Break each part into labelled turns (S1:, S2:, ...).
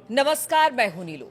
S1: नमस्कार, मैं हूं नीलू।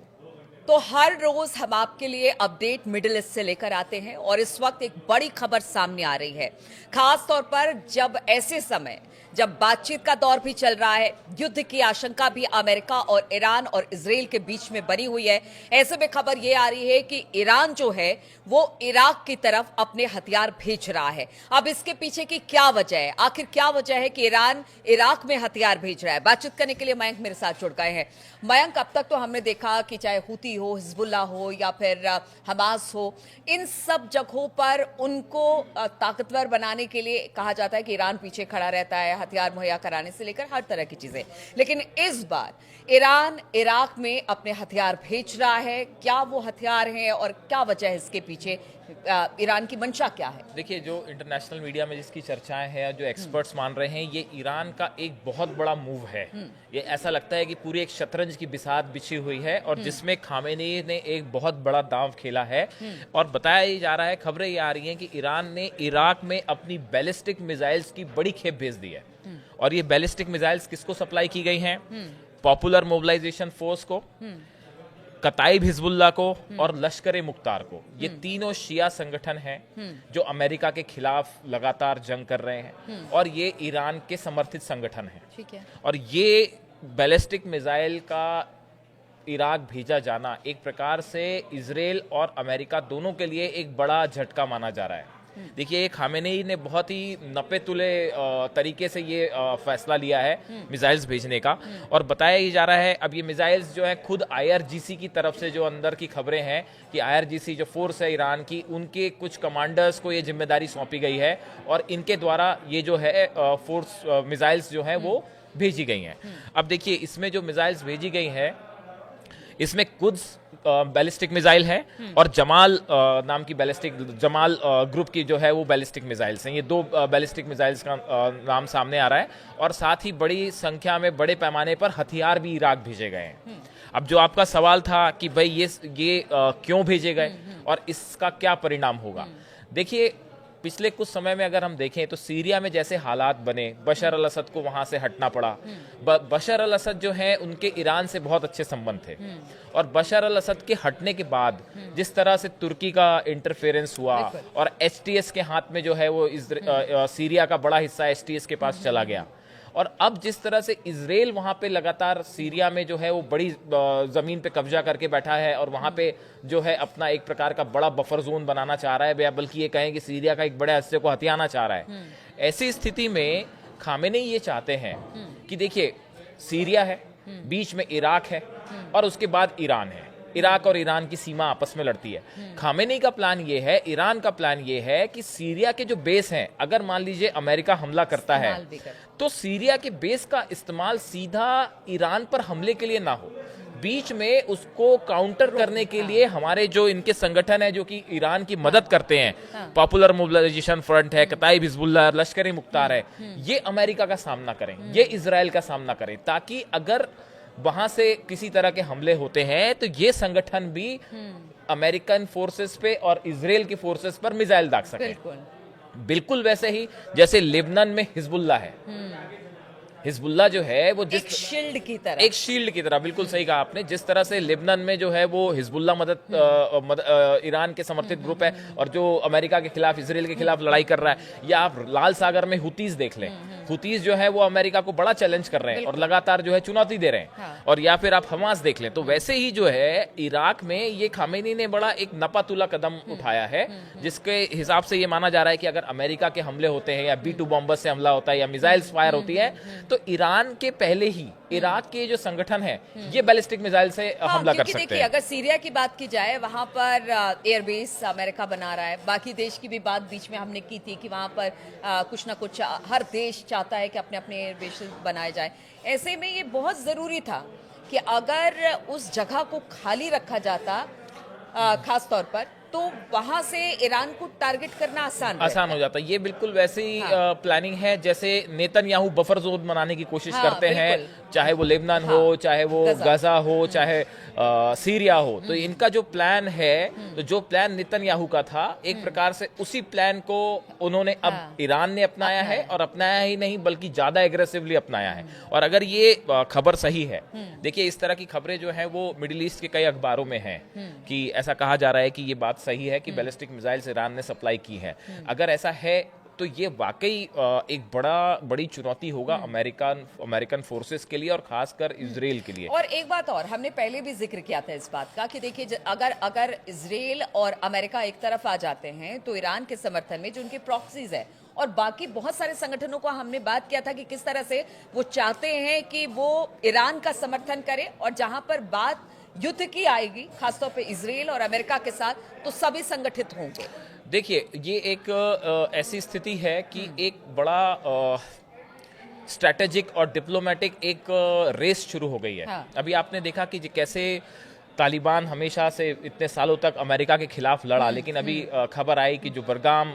S1: तो हर रोज हम आपके लिए अपडेट मिडिल ईस्ट से लेकर आते हैं और इस वक्त एक बड़ी खबर सामने आ रही है, खास तौर पर जब ऐसे समय जब बातचीत का दौर भी चल रहा है, युद्ध की आशंका भी अमेरिका और ईरान और इजराइल के बीच में बनी हुई है। ऐसे में खबर यह आ रही है कि ईरान जो है वो इराक की तरफ अपने हथियार भेज रहा है। अब इसके पीछे की क्या वजह है, आखिर क्या वजह है कि ईरान इराक में हथियार भेज रहा है? बातचीत करने के लिए मयंक मेरे साथ जुड़ गए हैं। मयंक, अब तक तो हमने देखा कि चाहे हुती हो, हिजबुल्ला हो या फिर हमास हो, इन सब जगहों पर उनको ताकतवर बनाने के लिए कहा जाता है कि ईरान पीछे खड़ा रहता है, हथियार मुहैया कराने से लेकर हर तरह की चीजें। लेकिन इस बार ईरान इराक में अपने हथियार भेज रहा है। क्या वो हथियार हैं और क्या वजह है इसके पीछे? ईरान की मंशा क्या है?
S2: देखिए, जो इंटरनेशनल मीडिया में जिसकी चर्चाएं हैं, जो एक्सपर्ट्स मान रहे हैं, ये ईरान का एक बहुत बड़ा मूव है। ये ऐसा लगता है कि पूरी एक शतरंज की बिसात बिछी हुई है और जिसमें खामेनी ने एक बहुत बड़ा दांव खेला है। और बताया ही जा रहा है, खबरें ये आ रही हैं कि ईरान ने इराक में अपनी बैलिस्टिक मिसाइल्स की बड़ी खेप भेज दी है। और ये बैलिस्टिक मिसाइल्स किसको सप्लाई की गई हैं? पॉपुलर मोबिलाइजेशन फोर्स को, कताइब हिजबुल्ला को और लश्कर मुख्तार को। ये तीनों शिया संगठन हैं जो अमेरिका के खिलाफ लगातार जंग कर रहे हैं और ये ईरान के समर्थित संगठन हैं।
S1: ठीक है।
S2: और ये बैलिस्टिक मिसाइल का इराक भेजा जाना एक प्रकार से इजराइल और अमेरिका दोनों के लिए एक बड़ा झटका माना जा रहा है। देखिए, खामेनी ने बहुत ही नपे तुले तरीके से ये फैसला लिया है मिसाइल्स भेजने का। और बताया ही जा रहा है, अब ये मिसाइल्स जो है खुद आईआरजीसी की तरफ से, जो अंदर की खबरें हैं कि आईआरजीसी जो फोर्स है ईरान की, उनके कुछ कमांडर्स को ये जिम्मेदारी सौंपी गई है और इनके द्वारा ये जो है फोर्स मिसाइल्स जो है वो भेजी गई हैं। अब देखिए, इसमें जो मिसाइल्स भेजी गई है, इसमें कुछ बैलिस्टिक मिसाइल है और जमाल नाम की जमाल ग्रुप की जो है वो बैलिस्टिक मिसाइल्स हैं। ये दो बैलिस्टिक मिसाइल्स का नाम सामने आ रहा है और साथ ही बड़ी संख्या में, बड़े पैमाने पर हथियार भी इराक भेजे गए हैं। अब जो आपका सवाल था कि भाई ये क्यों भेजे गए और इसका क्या परिणाम होगा, देखिए, पिछले कुछ समय में अगर हम देखें तो सीरिया में जैसे हालात बने, बशर अल असद को वहां से हटना पड़ा। बशर अल असद जो है उनके ईरान से बहुत अच्छे संबंध थे और बशर अल असद के हटने के बाद जिस तरह से तुर्की का इंटरफेरेंस हुआ और एचटीएस के हाथ में जो है वो सीरिया का बड़ा हिस्सा एचटीएस के पास चला गया। और अब जिस तरह से इजराइल वहां पे लगातार सीरिया में जो है वो बड़ी जमीन पे कब्जा करके बैठा है और वहां पे जो है अपना एक प्रकार का बड़ा बफर जोन बनाना चाह रहा है, बल्कि ये कहें कि सीरिया का एक बड़े हिस्से को हथियाना चाह रहा है। ऐसी स्थिति में खामेनी ये चाहते हैं कि देखिए, सीरिया है, बीच में इराक है और उसके बाद ईरान है। इराक और ईरान की सीमा आपस में लड़ती है। खामेनी का प्लान ये है, ईरान का प्लान ये है कि सीरिया के जो बेस हैं, अगर मान लीजिए अमेरिका हमला करता है तो सीरिया के बेस का इस्तेमाल सीधा ईरान पर हमले के लिए ना हो, बीच में उसको काउंटर करने के लिए हमारे जो इनके संगठन है जो कि ईरान की मदद करते हैं, पॉपुलर मोबिलाइजेशन फ्रंट है, कताइब हिजबुल्ला, लश्कर मुख्तार है, ये अमेरिका का सामना करें, ये इजराइल का सामना करें, ताकि अगर वहां से किसी तरह के हमले होते हैं तो ये संगठन भी अमेरिकन फोर्सेस पे और इजराइल की फोर्सेस पर मिसाइल दाग सके। बिल्कुल वैसे ही जैसे लेबनान में हिजबुल्ला है। हिजबुल्ला जो है वो
S1: एक शील्ड की तरह,
S2: बिल्कुल सही कहा आपने। जिस तरह से लेबनान में जो है वो हिजबुल्ला ईरान के समर्थित ग्रुप है और जो अमेरिका के खिलाफ, इजराइल के खिलाफ लड़ाई कर रहा है, या आप लाल सागर में हुतीज देख लें, हुतीज जो है वो अमेरिका को बड़ा चैलेंज कर रहे हैं और लगातार जो है चुनौती दे रहे हैं। और या फिर आप हमास देख लें, तो वैसे ही जो है इराक में ये खामेनी ने बड़ा एक नपातुला कदम उठाया है, जिसके हिसाब से ये माना जा रहा है कि अगर अमेरिका के हमले होते हैं या B-2 बॉम्बर से हमला होता है या मिसाइल्स फायर होती है तो ईरान के पहले ही इराक के जो संगठन है ये बैलिस्टिक मिसाइल से हमला कर सकते हैं।
S1: अगर सीरिया की बात की जाए, वहां पर एयरबेस अमेरिका बना रहा है। बाकी देश की भी बात बीच में हमने की थी कि वहां पर कुछ ना कुछ हर देश चाहता है कि अपने अपने एयरबेस बनाए जाए। ऐसे में ये बहुत जरूरी था कि अगर उस जगह को खाली रखा जाता, खास तौर पर तो वहां से ईरान को टारगेट करना
S2: आसान हो जाता है। ये बिल्कुल वैसे ही प्लानिंग है जैसे नेतन्याहू बफर जोन बनाने की कोशिश करते हैं, चाहे वो लेबनान हो, चाहे वो गजा हो, चाहे सीरिया हो। तो इनका जो प्लान है, तो जो प्लान नेतन्याहू का था, एक प्रकार से उसी प्लान को उन्होंने अब ईरान ने अपनाया है, और अपनाया ही नहीं बल्कि ज्यादा एग्रेसिवली अपनाया है। और अगर ये खबर सही है, देखिए इस तरह की खबरें जो है वो मिडिल ईस्ट के कई अखबारों में हैं कि ऐसा कहा जा रहा है कि ये बात सही है कि बैलिस्टिक मिसाइल्स ईरान ने सप्लाई की है। अगर ऐसा है तो ये वाकई एक बड़ी चुनौती होगा अमेरिकन फोर्सेस के लिए और खासकर इजराइल के लिए।
S1: और एक बात और, हमने पहले भी जिक्र किया था इस बात का कि देखिए अगर इजराइल और अमेरिका एक तरफ आ जाते हैं तो ईरान के समर्थन में जो उनके प्रॉक्सीज है और बाकी बहुत सारे संगठनों को हमने बात किया था कि किस तरह से वो चाहते हैं कि वो ईरान का समर्थन करे, और जहां पर बात युद्ध की आएगी खासतौर पे इजराइल और अमेरिका के साथ, तो सभी संगठित होंगे।
S2: देखिए ये एक ऐसी स्थिति है कि एक बड़ा स्ट्रैटेजिक और डिप्लोमेटिक एक रेस शुरू हो गई है।
S1: हाँ।
S2: अभी आपने देखा कि कैसे तालिबान हमेशा से इतने सालों तक अमेरिका के खिलाफ लड़ा, लेकिन अभी खबर आई कि जो बरगाम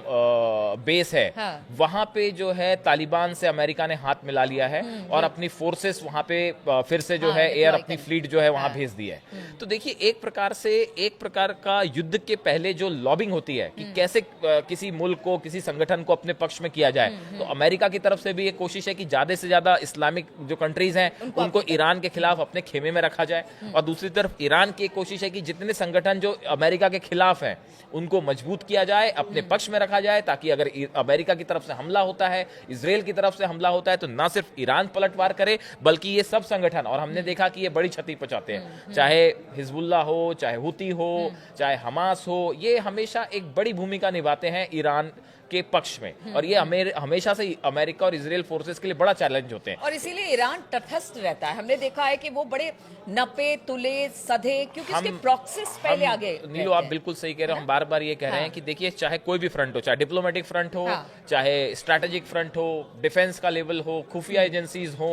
S2: बेस है, वहां पे जो है तालिबान से अमेरिका ने हाथ मिला लिया है और अपनी फोर्सेस वहां पे फिर से जो है एयर अपनी फ्लीट जो है वहां भेज दी है। तो देखिए एक प्रकार का युद्ध के पहले जो लॉबिंग होती है कि कैसे किसी मुल्क को, किसी संगठन को अपने पक्ष में किया जाए, तो अमेरिका की तरफ से भी एक कोशिश है कि ज्यादा से ज्यादा इस्लामिक जो कंट्रीज हैं उनको ईरान के खिलाफ अपने खेमे में रखा जाए, और दूसरी तरफ ईरान की कोशिश है कि जितने संगठन जो अमेरिका के खिलाफ हैं उनको मजबूत किया जाए, अपने पक्ष में रखा जाए, ताकि अगर अमेरिका की तरफ से हमला होता है, इजराइल की तरफ से हमला होता है, तो ना सिर्फ ईरान पलटवार करे बल्कि ये सब संगठन, और हमने देखा कि ये बड़ी क्षति पहुंचाते हैं, चाहे हिजबुल्लाह हो, चाहे हुती हो, चाहे हमास हो, ये हमेशा एक बड़ी भूमिका निभाते हैं ईरान के पक्ष में, और ये हमेशा से अमेरिका और इजराइल फोर्सेस के लिए बड़ा चैलेंज होते हैं।
S1: और इसीलिए ईरान तटस्थ रहता है। हमने देखा है कि वो बड़े नपे तुले सधे, क्योंकि उसके प्रॉक्सीज पहले आगे।
S2: नीलू आप बिल्कुल सही कह रहे हो, हम बार बार ये कह रहे हैं कि देखिए चाहे कोई भी फ्रंट हो, चाहे डिप्लोमेटिक फ्रंट हो, चाहे स्ट्रैटेजिक फ्रंट हो, डिफेंस का लेवल हो, खुफिया एजेंसीज हो,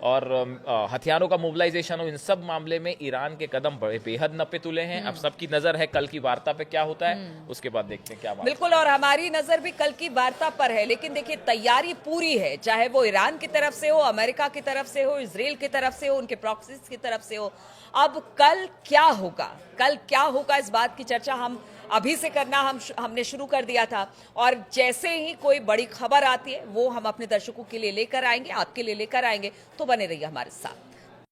S2: और हथियारों का मोबिलाइजेशन हो, इन सब मामले में ईरान के कदम बड़े बेहद नपे तुले हैं। अब सबकी नजर है कल की वार्ता पे क्या होता है, उसके बाद देखते हैं क्या बात।
S1: बिल्कुल, और हमारी नजर भी कल की वार्ता पर है, लेकिन देखिए तैयारी पूरी है, चाहे वो ईरान की तरफ से हो, अमेरिका की तरफ से हो, इजराइल की तरफ से हो, उनके प्रॉक्सीज की तरफ से हो। अब कल क्या होगा इस बात की चर्चा हम अभी से करना हमने शुरू कर दिया था, और जैसे ही कोई बड़ी खबर आती है वो हम अपने दर्शकों के लिए लेकर आएंगे, आपके लिए लेकर आएंगे, तो बने रहिए हमारे साथ।